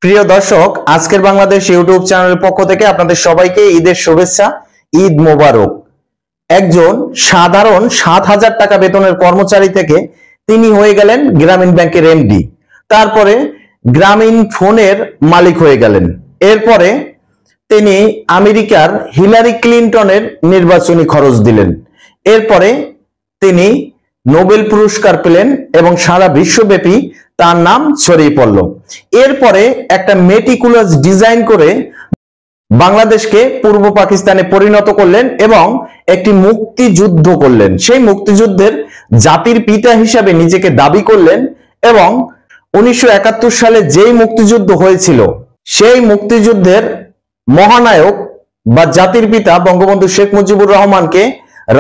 প্রিয় দর্শক, আজকের বাংলাদেশ ইউটিউব চ্যানেলের পক্ষ থেকে আপনাদের সবাইকে ঈদের শুভেচ্ছা। ঈদ মোবারক। একজন সাধারণ ৭,০০০ টাকা বেতনের কর্মচারী থেকে তিনি হয়ে গেলেন গ্রামীণ ব্যাংকের এমডি, তারপরে গ্রামীণ ফোনের মালিক হয়ে গেলেন। এরপরে তিনি আমেরিকার হিলারি ক্লিনটনের নির্বাচনী খরচ দিলেন। এরপরে তিনি নোবেল পুরস্কার পেলেন এবং সারা বিশ্বব্যাপী তার নাম ছড়িয়ে পড়ল। এরপরে একটা মেটিকুলাস ডিজাইন করে বাংলাদেশকে পূর্ব পাকিস্তানে পরিণত করলেন এবং একটি মুক্তিযুদ্ধ করলেন। সেই মুক্তিযুদ্ধের জাতির পিতা হিসাবে নিজেকে দাবি করলেন এবং 1971 সালে যেই মুক্তিযুদ্ধ হয়েছিল সেই মুক্তিযুদ্ধের মহানায়ক বা জাতির পিতা বঙ্গবন্ধু শেখ মুজিবুর রহমানকে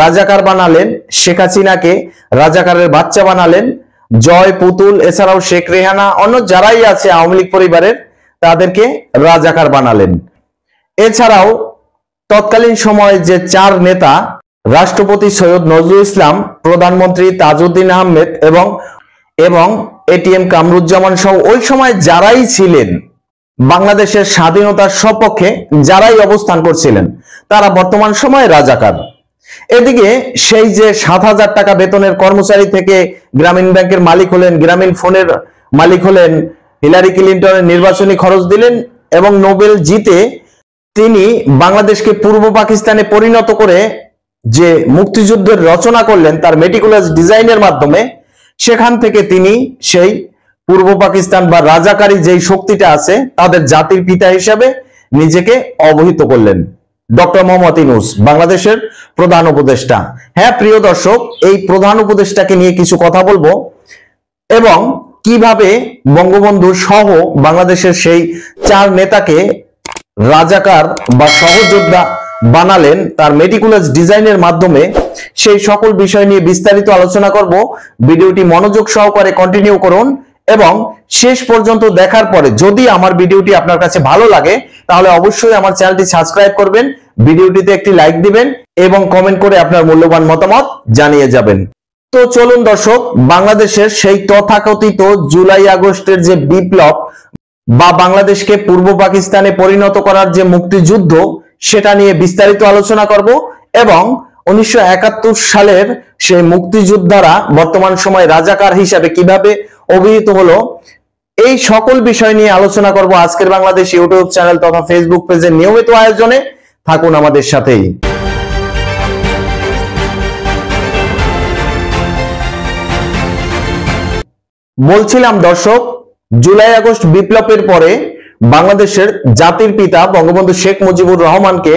রাজাকার বানালেন, শেখ হাসিনাকে রাজাকারের বাচ্চা বানালেন, জয় পুতুল এছাড়াও শেখ রেহানা অন্য যারাই আছে আওয়ামী লীগ পরিবারের তাদেরকে রাজাকার বানালেন। এছাড়াও তৎকালীন সময়ে যে চার নেতা রাষ্ট্রপতি সৈয়দ নজরুল ইসলাম, প্রধানমন্ত্রী তাজউদ্দিন আহমেদ এবং এটিএম কামরুজ্জামান সহ ওই সময় যারাই ছিলেন বাংলাদেশের স্বাধীনতার সপক্ষে যারাই অবস্থান করছিলেন তারা বর্তমান সময়ে রাজাকার। এদিকে সেই যে ৭,০০০ টাকা বেতনের কর্মচারী থেকে গ্রামীণ ব্যাংকের মালিক হলেন, গ্রামীণ ফোনের মালিক হলেন, হিলারি ক্লিনটনের নির্বাচনী খরচ দিলেন এবং নোবেল জিতে তিনি বাংলাদেশকে পূর্ব পাকিস্তানে পরিণত করে যে মুক্তিযুদ্ধের রচনা করলেন তার মেটিকুলাস ডিজাইনের মাধ্যমে, সেখান থেকে তিনি সেই পূর্ব পাকিস্তান বা রাজাকারী যেই শক্তিটা আছে তাদের জাতির পিতা হিসাবে নিজেকে অবহিত করলেন। ডক্টর মোহাম্মদ ইউনূস বাংলাদেশের প্রধান উপদেষ্টা। হ্যাঁ প্রিয় দর্শক, এই প্রধান উপদেষ্টাকে নিয়ে কিছু কথা বলবো এবং কিভাবে বঙ্গবন্ধু সহ বাংলাদেশের সেই চার নেতাকে রাজাকার বা সহযোদ্ধা বানালেন তার মেটিকুলাস ডিজাইনের মাধ্যমে, সেই সকল বিষয় নিয়ে বিস্তারিত আলোচনা করব। ভিডিওটি মনোযোগ সহকারে কন্টিনিউ করুন এবং শেষ পর্যন্ত দেখার পরে যদি আমার ভিডিওটি আপনার কাছে ভালো লাগে তাহলে অবশ্যই আমার চ্যানেলটি সাবস্ক্রাইব করবেন, ভিডিওটিতে একটি লাইক দিবেন এবং কমেন্ট করে আপনার মূল্যবান মতামত জানিয়ে যাবেন। তো চলুন দর্শক, বাংলাদেশের সেই তথাকথিত জুলাই আগস্টের যে বিপ্লব বা বাংলাদেশকে পূর্ব পাকিস্তানে পরিণত করার যে মুক্তিযুদ্ধ সেটা নিয়ে বিস্তারিত আলোচনা করব এবং 1971 সালের সেই মুক্তিযোদ্ধারা বর্তমান সময় রাজাকার হিসাবে কিভাবে অভিহিত হলো, এই সকল বিষয় নিয়ে আলোচনা করব আজকের বাংলাদেশ ইউটিউব চ্যানেল তথা ফেসবুক পেজের নিয়মিত আয়োজনে। থাকুন আমাদের সাথেই। বলছিলাম দর্শক, জুলাই আগস্ট বিপ্লবের পরে বাংলাদেশের জাতির পিতা বঙ্গবন্ধু শেখ মুজিবুর রহমানকে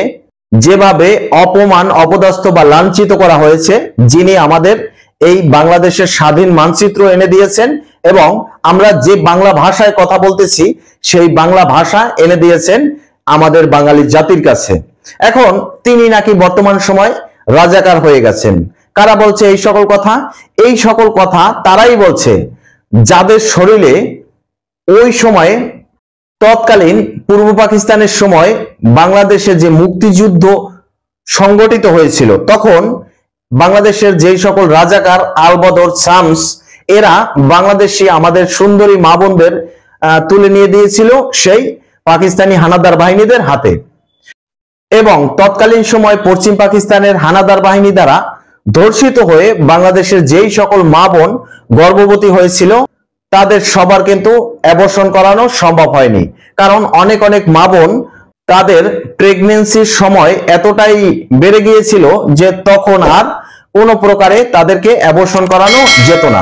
যেভাবে অপমান, অপদস্থ বা লাঞ্ছিত করা হয়েছে, যিনি আমাদের এই বাংলাদেশের স্বাধীন মানচিত্র এনে দিয়েছেন এবং আমরা যে বাংলা ভাষায় কথা বলতেছি সেই বাংলা ভাষা এনে দিয়েছেন আমাদের বাঙালি জাতির কাছে। এখন তিনি নাকি বর্তমান সময় রাজাকার হয়ে গেছেন। কারা বলছে এই সকল কথা? এই সকল কথা তারাই বলছে যাদের শরীরে ওই সময়ে তৎকালীন পূর্ব পাকিস্তানের সময় বাংলাদেশে যে মুক্তিযুদ্ধ সংগঠিত হয়েছিল তখন বাংলাদেশের যেই সকল রাজাকার আলবদর শামস এরা বাংলাদেশি আমাদের সুন্দরী মা বোনদের তুলে নিয়ে দিয়েছিল সেই পাকিস্তানি হানাদার বাহিনীদের হাতে এবং তৎকালীন সময় পশ্চিম পাকিস্তানের হানাদার বাহিনী দ্বারা ধর্ষিত হয়ে বাংলাদেশের যেই সকল মা বোন গর্ভবতী হয়েছিল তাদের সবার কিন্তু অ্যাবর্শন করানো সম্ভব হয়নি, কারণ অনেক অনেক মা বোন তাদের প্রেগন্যান্সির সময় এতটাই বেড়ে গিয়েছিল যে তখন আর কোনো প্রকারে তাদেরকে অ্যাবর্শন করানো যেত না।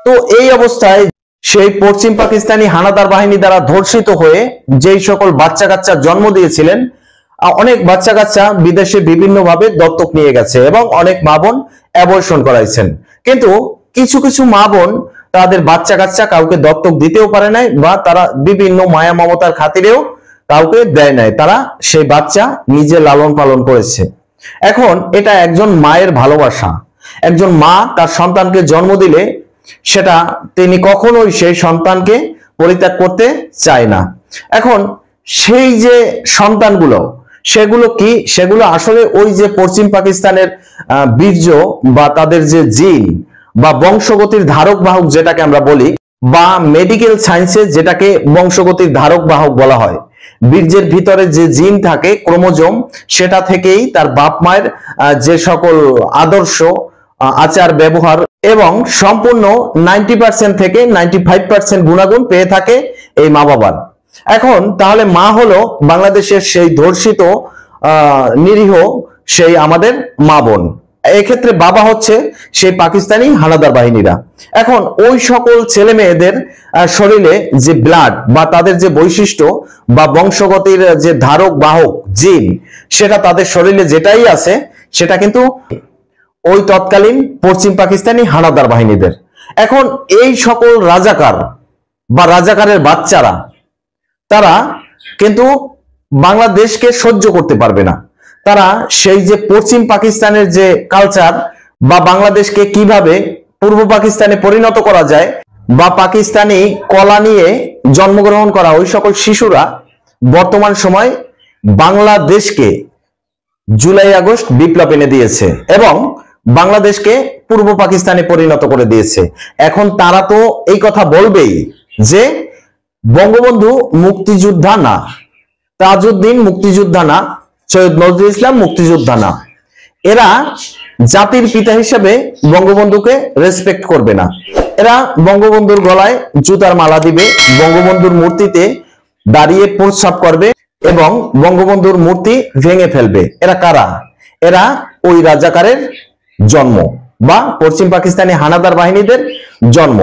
তো এই অবস্থায় সেই পশ্চিম পাকিস্তানি হানাদার বাহিনী দ্বারা ধর্ষিত হয়ে যেই সকল বাচ্চা কাচ্চা জন্ম দিয়েছিলেন, অনেক বাচ্চা কাচ্চা বিদেশে বিভিন্নভাবে দত্তক নিয়ে গেছে এবং অনেক মা বোন অ্যাবর্শন করাইছেন, কিন্তু কিছু কিছু মা বোন তাদের বাচ্চা কাচ্চা কাউকে দত্তক দিতেও পারে নাই বা তারা বিভিন্ন মায়া মমতার খাতিরেও কাউকে দেয় নাই, তারা সেই বাচ্চা নিজে লালন পালন করেছে। এখন এটা একজন মায়ের ভালোবাসা। একজন মা তার সন্তানকে জন্ম দিলে সেটা তিনি কখনোই সেই সন্তানকে পরিত্যাগ করতে চায় না। এখন সেই যে সন্তানগুলো সেগুলো কি? সেগুলো আসলে ওই যে পশ্চিম পাকিস্তানের বীর্য বা তাদের যে জিন বা বংশগতির ধারক বাহক যেটাকে আমরা বলি, বা মেডিকেল সায়েন্সে যেটাকে বংশগতির ধারক বাহক বলা হয়। বীর্যের ভিতরে যে জিন থাকে ক্রোমোজোম, সেটা থেকেই তার বাপ মায়ের যে সকল আদর্শ আচার ব্যবহার এবং সম্পূর্ণ 90% থেকে 95% গুণাগুণ পেয়ে থাকে এই মা বাবার। এখন তাহলে মা হলো বাংলাদেশের সেই ধর্ষিত নিরীহ সেই আমাদের মা বোন, এক্ষেত্রে বাবা হচ্ছে সেই পাকিস্তানি হানাদার বাহিনীরা। এখন ওই সকল ছেলে মেয়েদের শরীরে যে ব্লাড বা তাদের যে বৈশিষ্ট্য বা বংশগতির যে ধারক বাহক জিন, সেটা তাদের শরীরে যেটাই আছে সেটা কিন্তু ওই তৎকালীন পশ্চিম পাকিস্তানি হানাদার বাহিনীদের। এখন এই সকল রাজাকার বা রাজাকারের বাচ্চারা তারা কিন্তু বাংলাদেশকে সহ্য করতে পারবে না। তারা সেই যে পশ্চিম পাকিস্তানের যে কালচার বা বাংলাদেশকে কিভাবে পূর্ব পাকিস্তানে পরিণত করা যায় বা পাকিস্তানি কলা নিয়ে জন্মগ্রহণ করা ওই সকল শিশুরা বর্তমান সময় বাংলাদেশকে জুলাই আগস্ট বিপ্লব এনে দিয়েছে এবং বাংলাদেশকে পূর্ব পাকিস্তানে পরিণত করে দিয়েছে। এখন তারা তো এই কথা বলবেই যে বঙ্গবন্ধু মুক্তিযোদ্ধা না, তাজউদ্দিন মুক্তিযোদ্ধা না, সৈয়দ নজরুল ইসলাম মুক্তিযোদ্ধা না। এরা জাতির পিতা হিসেবে বঙ্গবন্ধুকে রেসপেক্ট করবে না। এরা বঙ্গবন্ধুর গলায় জুতার মালা দিবে, বঙ্গবন্ধুর মূর্তিতে দাঁড়িয়ে প্রস্রাব করবে এবং বঙ্গবন্ধুর মূর্তি ভেঙে ফেলবে। এরা কারা? এরা ওই রাজাকারের জন্ম বা পশ্চিম পাকিস্তানি হানাদার বাহিনীদের জন্ম।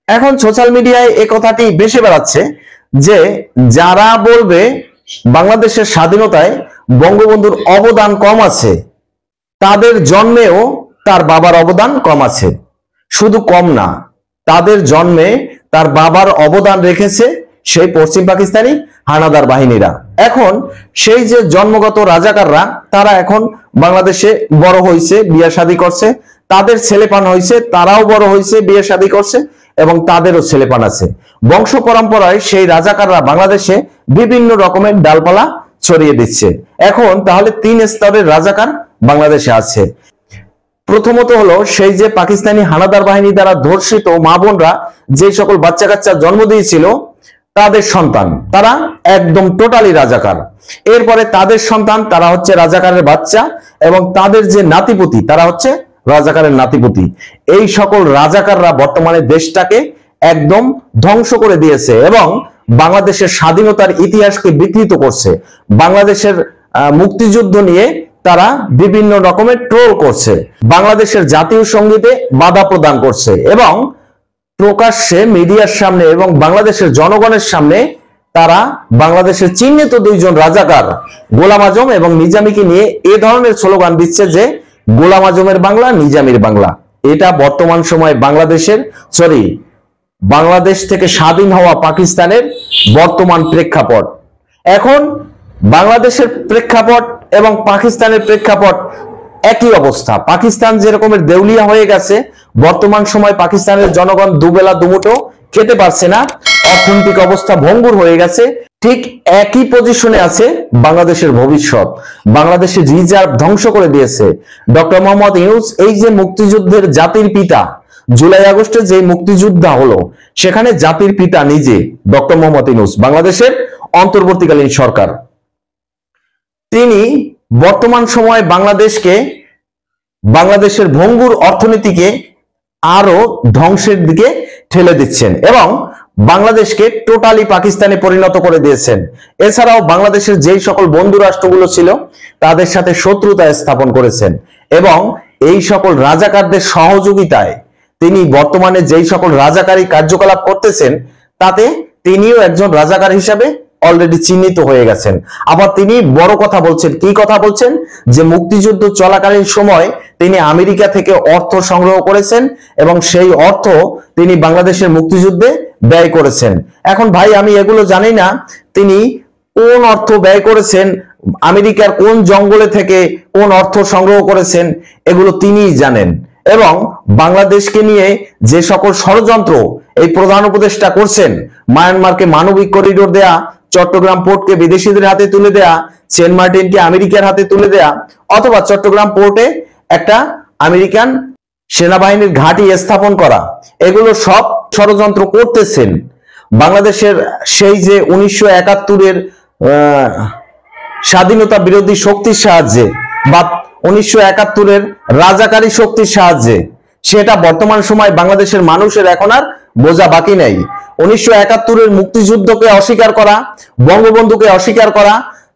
এখন সোশ্যাল মিডিয়ায় এই কথাটি বেশি বেড়াচ্ছে যে যারা বলবে বাংলাদেশের স্বাধীনতায় বঙ্গবন্ধুর অবদান কম আছে, তাদের জন্মেও তার বাবার অবদান কম আছে। শুধু কম না, তাদের জন্মে তার বাবার অবদান রেখেছে সেই পশ্চিম পাকিস্তানি হানাদার বাহিনীরা। এখন সেই যে জন্মগত রাজাকাররা তারা এখন বাংলাদেশে বড় হয়েছে, বিয়ে শাদী করছে, তাদের ছেলেপান হয়েছে, তারাও বড় হয়েছে, বিয়ে শাদী করছে এবং তাদেরও ছেলেপান আছে। বংশ পরম্পরায় সেই রাজাকাররা বাংলাদেশে বিভিন্ন রকমের ডালপালা ছড়িয়ে দিচ্ছে। এখন তাহলে 3 স্তরের রাজাকার বাংলাদেশে আছে। প্রথমত হলো সেই যে পাকিস্তানি হানাদার বাহিনী দ্বারা ধর্ষিত মা বোনরা যে সকল বাচ্চা কাচ্চা জন্ম দিয়েছিল তাদের সন্তান, তারা একদম টোটালি রাজাকার। এরপরে তাদের সন্তান, তারা হচ্ছে রাজাকারের বাচ্চা এবং তাদের যে নাতিপুতি তারা হচ্ছে রাজাকারের নাতিপুতি। এই সকল রাজাকাররা বর্তমানে দেশটাকে একদম ধ্বংস করে দিয়েছে এবং বাংলাদেশের স্বাধীনতার ইতিহাসকে বিকৃত করছে। বাংলাদেশের মুক্তিযুদ্ধ নিয়ে তারা বিভিন্ন রকমের ট্রোল করছে, বাংলাদেশের জাতীয় সঙ্গীতে বাধা প্রদান করছে এবং প্রকাশ্যে মিডিয়ার সামনে এবং বাংলাদেশের জনগণের সামনে তারা বাংলাদেশের চিহ্নিত 2 জন রাজাকার গোলাম আজম এবং নিজামীকে নিয়ে এ ধরনের স্লোগান দিচ্ছে যে গোলাম আজমের বাংলা, নিজামীর বাংলা। এটা বর্তমান সময় বাংলাদেশ থেকে স্বাধীন হওয়া পাকিস্তানের বর্তমান প্রেক্ষাপট। এখন বাংলাদেশের প্রেক্ষাপট এবং পাকিস্তানের প্রেক্ষাপট একই অবস্থা। পাকিস্তান যে রকমের দেউলিয়া হয়ে গেছে, বর্তমান সময় পাকিস্তানের জনগণ দুবেলা দুমুঠো খেতে পারছে না, অর্থনৈতিক অবস্থা ভঙ্গুর হয়ে গেছে। ঠিক একই পজিশনে আছে বাংলাদেশের ভবিষ্যৎ। বাংলাদেশের রিজার্ভ ধ্বংস করে দিয়েছে ডক্টর মোহাম্মদ ইউনূস। এই যে মুক্তিযুদ্ধের জাতির পিতা, জুলাই আগস্টে যে মুক্তিযুদ্ধ হলো সেখানে জাতির পিতা নিজে ডক্টর মোহাম্মদ ইউনূস, বাংলাদেশের অন্তর্বর্তীকালীন সরকার, তিনি বর্তমান সময় বাংলাদেশের ভঙ্গুর অর্থনীতিকে আরো ধ্বংসের দিকে ঠেলে দিচ্ছেন এবং বাংলাদেশকে টোটালি পাকিস্তানে পরিণত করে দিয়েছেন। এছাড়াও বাংলাদেশের যেই সকল বন্ধু রাষ্ট্রগুলো ছিল তাদের সাথে শত্রুতা স্থাপন করেছেন এবং এই সকল রাজাকারদের সহযোগিতায় তিনি বর্তমানে যেই সকল রাজাকারী কার্যকলাপ করতেছেন তাতে তিনিও একজন রাজাকার হিসাবে অলরেডি চিহ্নিত হয়ে গেছেন। আবার তিনি বড় কথা বলছেন, কি কথা বলছেন? যে মুক্তিযুদ্ধ চলাকালীন সময় তিনি আমেরিকা থেকে অর্থ সংগ্রহ করেছেন এবং সেই অর্থ তিনি বাংলাদেশের মুক্তিযুদ্ধে ব্যয় করেছেন। এখন ভাই আমি এগুলো জানি না তিনি কোন অর্থ ব্যয় করেছেন, আমেরিকার কোন জঙ্গলে থেকে কোন অর্থ সংগ্রহ করেছেন, এগুলো তিনিই জানেন। এবং বাংলাদেশকে নিয়ে যে সকল ষড়যন্ত্র এই প্রধান উপদেষ্টা করছেন, মায়ানমারকে মানবিক করিডোর দেয়া, চট্টগ্রাম পোর্টকে বিদেশিদের হাতে তুলে দেয়া, সেন্ট মার্টিনকে আমেরিকার হাতে তুলে দেয়া, অথবা চট্টগ্রাম পোর্টে একটা আমেরিকান সেনাবাহিনীর ঘাঁটি স্থাপন করা, এগুলো সব ষড়যন্ত্র করতেছেন বাংলাদেশের সেই যে 1971-এর স্বাধীনতা বিরোধী শক্তির সাহায্যে বা 1971-এর রাজাকারী শক্তির সাহায্যে। সেটা বর্তমান সময় বাংলাদেশের মানুষের এখন আর বোঝা বাকি নাই। 1971-এর মুক্তিযুদ্ধকে অস্বীকার করা, বঙ্গবন্ধুকে অস্বীকার করা,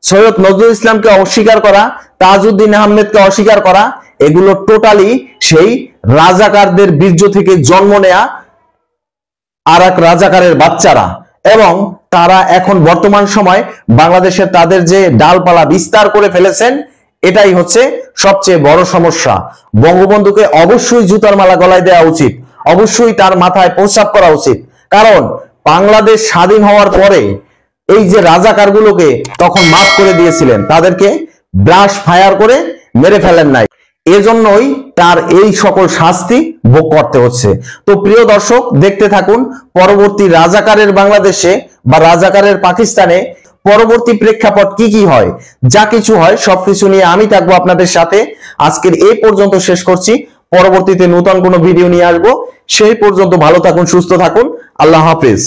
সৈয়দ নজরুল ইসলামকে অস্বীকার করা, তাজউদ্দিন আহমেদকে অস্বীকার করা, এগুলো টোটালি সেই রাজাকারদের বীর্য থেকে জন্ম নেয়া আর এক রাজাকারের বাচ্চারা। এবং তারা এখন বর্তমান সময় বাংলাদেশে তাদের যে ডালপালা বিস্তার করে ফেলেছেন, এটাই হচ্ছে সবচেয়ে বড় সমস্যা। বঙ্গবন্ধুকে অবশ্যই জুতার মালা গলায় দেওয়া উচিত, অবশ্যই তার মাথায় প্রস্রাব করা উচিত। কারণ বাংলাদেশ স্বাধীন হওয়ার পরে এই যে রাজাকারগুলোকে তখন মাফ করে দিয়েছিলেন, তাদেরকে ব্রাশ ফায়ার করে মেরে ফেলেন নাই, এজন্যই তার এই সকল শাস্তি ভোগ করতে হচ্ছে। তো প্রিয় দর্শক, দেখতে থাকুন পরবর্তী রাজাকারের বাংলাদেশে বা রাজাকারের পাকিস্তানে পরবর্তী প্রেক্ষাপট কি কি হয়, যা কিছু হয় সবকিছু নিয়ে আমি থাকবো আপনাদের সাথে। আজকের এই পর্যন্ত শেষ করছি, পরবর্তীতে নতুন কোনো ভিডিও নিয়ে আসবো। সেই পর্যন্ত ভালো থাকুন, সুস্থ থাকুন, আল্লাহ হাফেজ।